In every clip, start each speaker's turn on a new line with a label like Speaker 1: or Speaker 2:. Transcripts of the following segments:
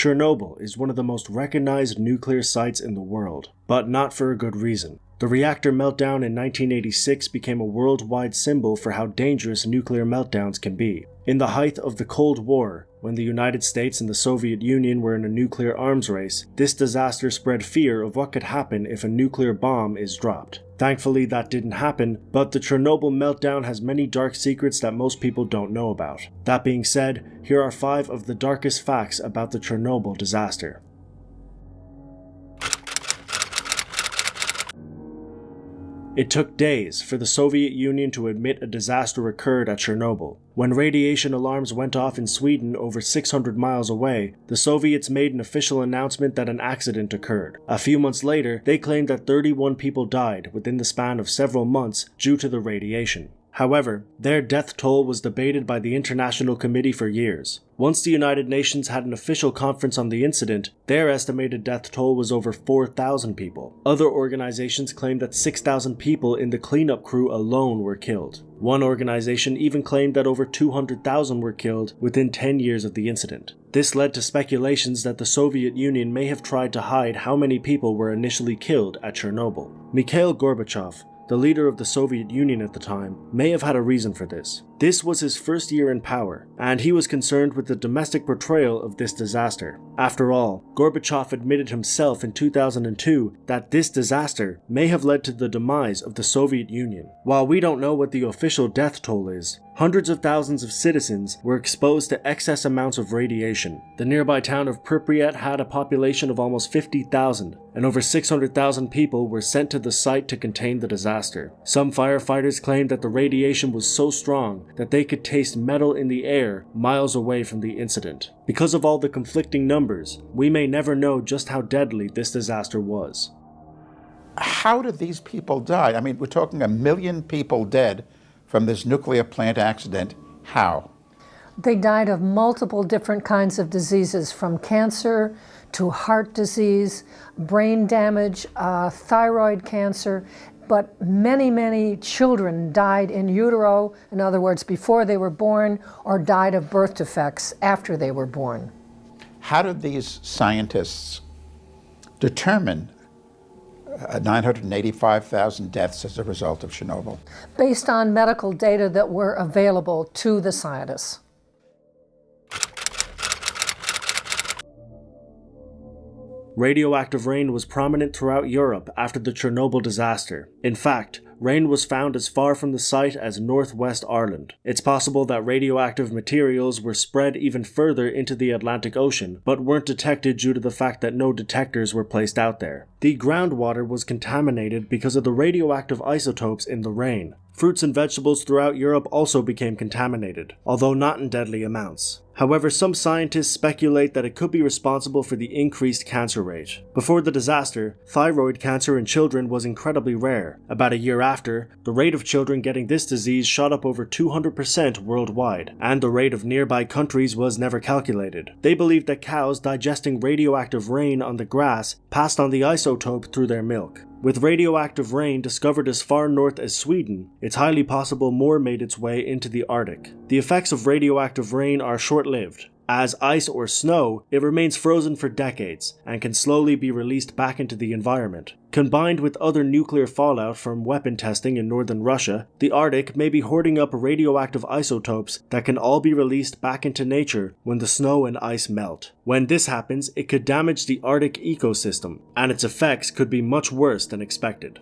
Speaker 1: Chernobyl is one of the most recognized nuclear sites in the world, but not for a good reason. The reactor meltdown in 1986 became a worldwide symbol for how dangerous nuclear meltdowns can be. In the height of the Cold War, when the United States and the Soviet Union were in a nuclear arms race, this disaster spread fear of what could happen if a nuclear bomb is dropped. Thankfully, that didn't happen, but the Chernobyl meltdown has many dark secrets that most people don't know about. That being said, here are 5 of the darkest facts about the Chernobyl disaster. It took days for the Soviet Union to admit a disaster occurred at Chernobyl. When radiation alarms went off in Sweden over 600 miles away, the Soviets made an official announcement that an accident occurred. A few months later, they claimed that 31 people died within the span of several months due to the radiation. However, their death toll was debated by the International Committee for years. Once the United Nations had an official conference on the incident, their estimated death toll was over 4,000 people. Other organizations claimed that 6,000 people in the cleanup crew alone were killed. One organization even claimed that over 200,000 were killed within 10 years of the incident. This led to speculations that the Soviet Union may have tried to hide how many people were initially killed at Chernobyl. Mikhail Gorbachev, the leader of the Soviet Union at the time, may have had a reason for this. This was his first year in power, and he was concerned with the domestic portrayal of this disaster. After all, Gorbachev admitted himself in 2002 that this disaster may have led to the demise of the Soviet Union. While we don't know what the official death toll is, hundreds of thousands of citizens were exposed to excess amounts of radiation. The nearby town of Pripyat had a population of almost 50,000, and over 600,000 people were sent to the site to contain the disaster. Some firefighters claimed that the radiation was so strong that they could taste metal in the air miles away from the incident. Because of all the conflicting numbers, we may never know just how deadly this disaster was.
Speaker 2: How did these people die? I mean, we're talking 1 million people dead from this nuclear plant accident. How?
Speaker 3: They died of multiple different kinds of diseases, from cancer to heart disease, brain damage, thyroid cancer. But many, many children died in utero, in other words, before they were born, or died of birth defects after they were born.
Speaker 2: How did these scientists determine 985,000 deaths as a result of Chernobyl?
Speaker 3: Based on medical data that were available to the scientists.
Speaker 1: Radioactive rain was prominent throughout Europe after the Chernobyl disaster. In fact, rain was found as far from the site as northwest Ireland. It's possible that radioactive materials were spread even further into the Atlantic Ocean, but weren't detected due to the fact that no detectors were placed out there. The groundwater was contaminated because of the radioactive isotopes in the rain. Fruits and vegetables throughout Europe also became contaminated, although not in deadly amounts. However, some scientists speculate that it could be responsible for the increased cancer rate. Before the disaster, thyroid cancer in children was incredibly rare. About a year after, the rate of children getting this disease shot up over 200% worldwide, and the rate of nearby countries was never calculated. They believed that cows digesting radioactive rain on the grass passed on the isotope through their milk. With radioactive rain discovered as far north as Sweden, it's highly possible more made its way into the Arctic. The effects of radioactive rain are short-lived. As ice or snow, it remains frozen for decades and can slowly be released back into the environment. Combined with other nuclear fallout from weapon testing in northern Russia, the Arctic may be hoarding up radioactive isotopes that can all be released back into nature when the snow and ice melt. When this happens, it could damage the Arctic ecosystem, and its effects could be much worse than expected.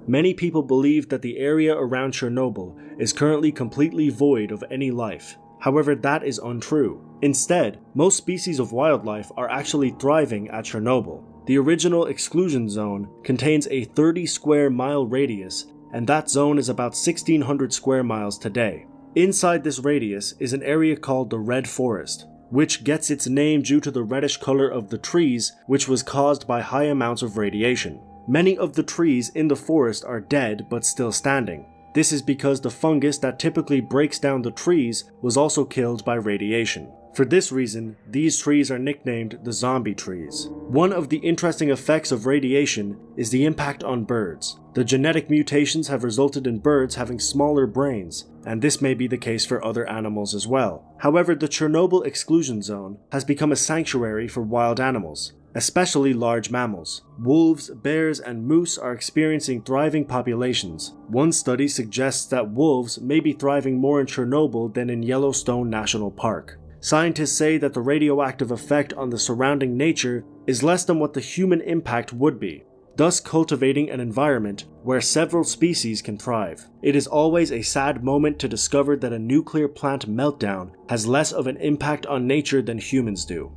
Speaker 1: Many people believe that the area around Chernobyl is currently completely void of any life. However, that is untrue. Instead, most species of wildlife are actually thriving at Chernobyl. The original exclusion zone contains a 30 square mile radius, and that zone is about 1,600 square miles today. Inside this radius is an area called the Red Forest, which gets its name due to the reddish color of the trees, which was caused by high amounts of radiation. Many of the trees in the forest are dead but still standing. This is because the fungus that typically breaks down the trees was also killed by radiation. For this reason, these trees are nicknamed the zombie trees. One of the interesting effects of radiation is the impact on birds. The genetic mutations have resulted in birds having smaller brains, and this may be the case for other animals as well. However, the Chernobyl exclusion zone has become a sanctuary for wild animals, especially large mammals. Wolves, bears, and moose are experiencing thriving populations. One study suggests that wolves may be thriving more in Chernobyl than in Yellowstone National Park. Scientists say that the radioactive effect on the surrounding nature is less than what the human impact would be, thus cultivating an environment where several species can thrive. It is always a sad moment to discover that a nuclear plant meltdown has less of an impact on nature than humans do.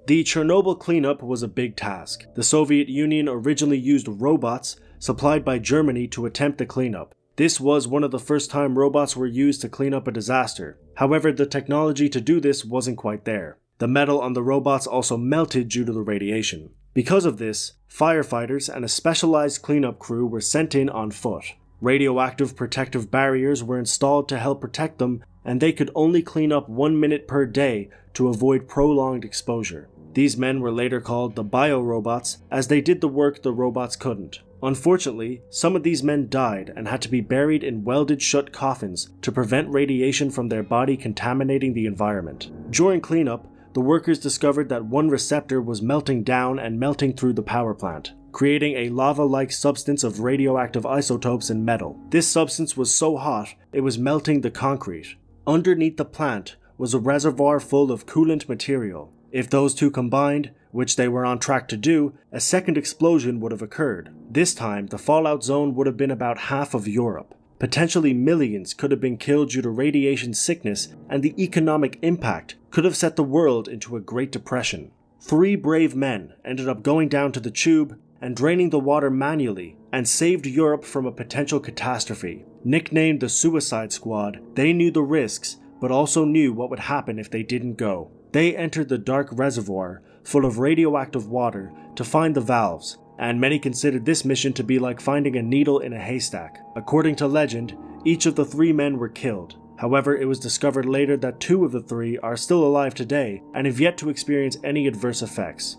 Speaker 1: The Chernobyl cleanup was a big task. The Soviet Union originally used robots supplied by Germany to attempt the cleanup. This was one of the first time robots were used to clean up a disaster. However, the technology to do this wasn't quite there. The metal on the robots also melted due to the radiation. Because of this, firefighters and a specialized cleanup crew were sent in on foot. Radioactive protective barriers were installed to help protect them, and they could only clean up 1 minute per day to avoid prolonged exposure. These men were later called the biorobots, as they did the work the robots couldn't. Unfortunately, some of these men died and had to be buried in welded shut coffins to prevent radiation from their body contaminating the environment. During cleanup, the workers discovered that one receptor was melting down and melting through the power plant, creating a lava-like substance of radioactive isotopes in metal. This substance was so hot, it was melting the concrete. Underneath the plant was a reservoir full of coolant material. If those two combined, which they were on track to do, a second explosion would have occurred. This time, the fallout zone would have been about half of Europe. Potentially millions could have been killed due to radiation sickness, and the economic impact could have set the world into a Great Depression. 3 brave men ended up going down to the tube and draining the water manually, and saved Europe from a potential catastrophe. Nicknamed the Suicide Squad, they knew the risks, but also knew what would happen if they didn't go. They entered the dark reservoir, full of radioactive water, to find the valves, and many considered this mission to be like finding a needle in a haystack. According to legend, each of the 3 men were killed. However, it was discovered later that 2 of the 3 are still alive today and have yet to experience any adverse effects.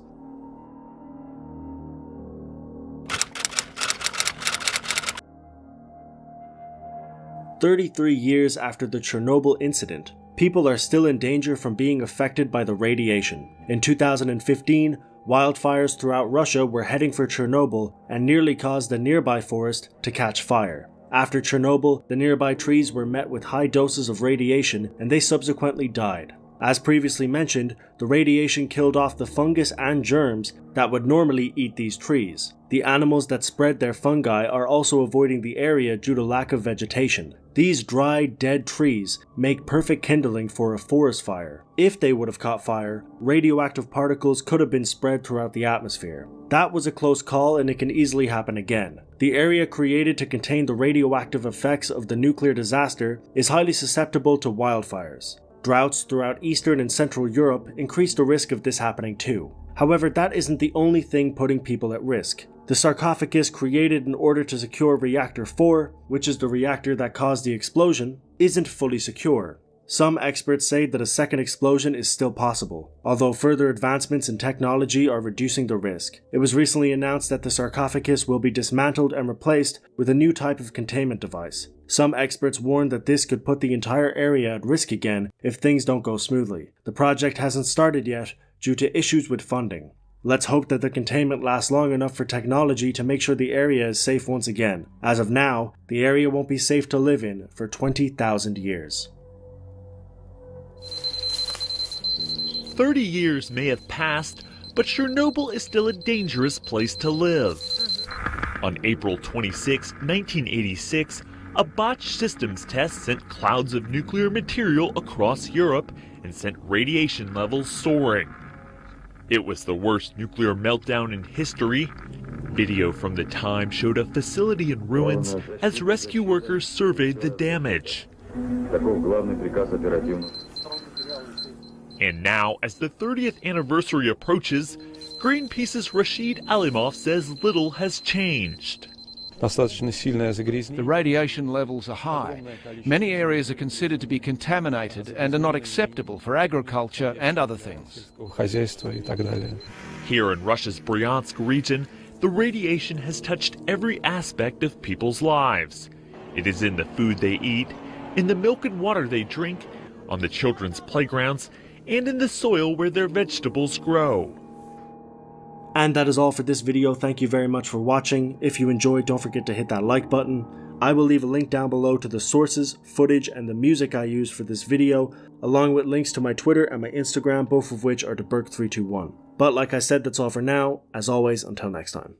Speaker 1: "33 years after the Chernobyl incident, people are still in danger from being affected by the radiation. In 2015, wildfires throughout Russia were heading for Chernobyl and nearly caused the nearby forest to catch fire. After Chernobyl, the nearby trees were met with high doses of radiation and they subsequently died. As previously mentioned, the radiation killed off the fungus and germs that would normally eat these trees. The animals that spread their fungi are also avoiding the area due to lack of vegetation. These dry, dead trees make perfect kindling for a forest fire. If they would have caught fire, radioactive particles could have been spread throughout the atmosphere. That was a close call and it can easily happen again. The area created to contain the radioactive effects of the nuclear disaster is highly susceptible to wildfires. Droughts throughout Eastern and Central Europe increase the risk of this happening too. However, that isn't the only thing putting people at risk. The sarcophagus created in order to secure Reactor 4, which is the reactor that caused the explosion, isn't fully secure. Some experts say that a second explosion is still possible, although further advancements in technology are reducing the risk. It was recently announced that the sarcophagus will be dismantled and replaced with a new type of containment device. Some experts warn that this could put the entire area at risk again if things don't go smoothly. The project hasn't started yet due to issues with funding. Let's hope that the containment lasts long enough for technology to make sure the area is safe once again. As of now, the area won't be safe to live in for 20,000 years.
Speaker 4: 30 years may have passed, but Chernobyl is still a dangerous place to live. On April 26, 1986, a botched systems test sent clouds of nuclear material across Europe and sent radiation levels soaring. It was the worst nuclear meltdown in history. Video from the time showed a facility in ruins as rescue workers surveyed the damage. And now, as the 30th anniversary approaches, Greenpeace's Rashid Alimov says little has changed.
Speaker 5: The radiation levels are high. Many areas are considered to be contaminated and are not acceptable for agriculture and other things.
Speaker 4: Here in Russia's Bryansk region, the radiation has touched every aspect of people's lives. It is in the food they eat, in the milk and water they drink, on the children's playgrounds, and in the soil where their vegetables grow.
Speaker 1: And that is all for this video. Thank you very much for watching. If you enjoyed, don't forget to hit that like button. I will leave a link down below to the sources, footage, and the music I used for this video, along with links to my Twitter and my Instagram, both of which are to Burke321. But like I said, that's all for now. As always, until next time.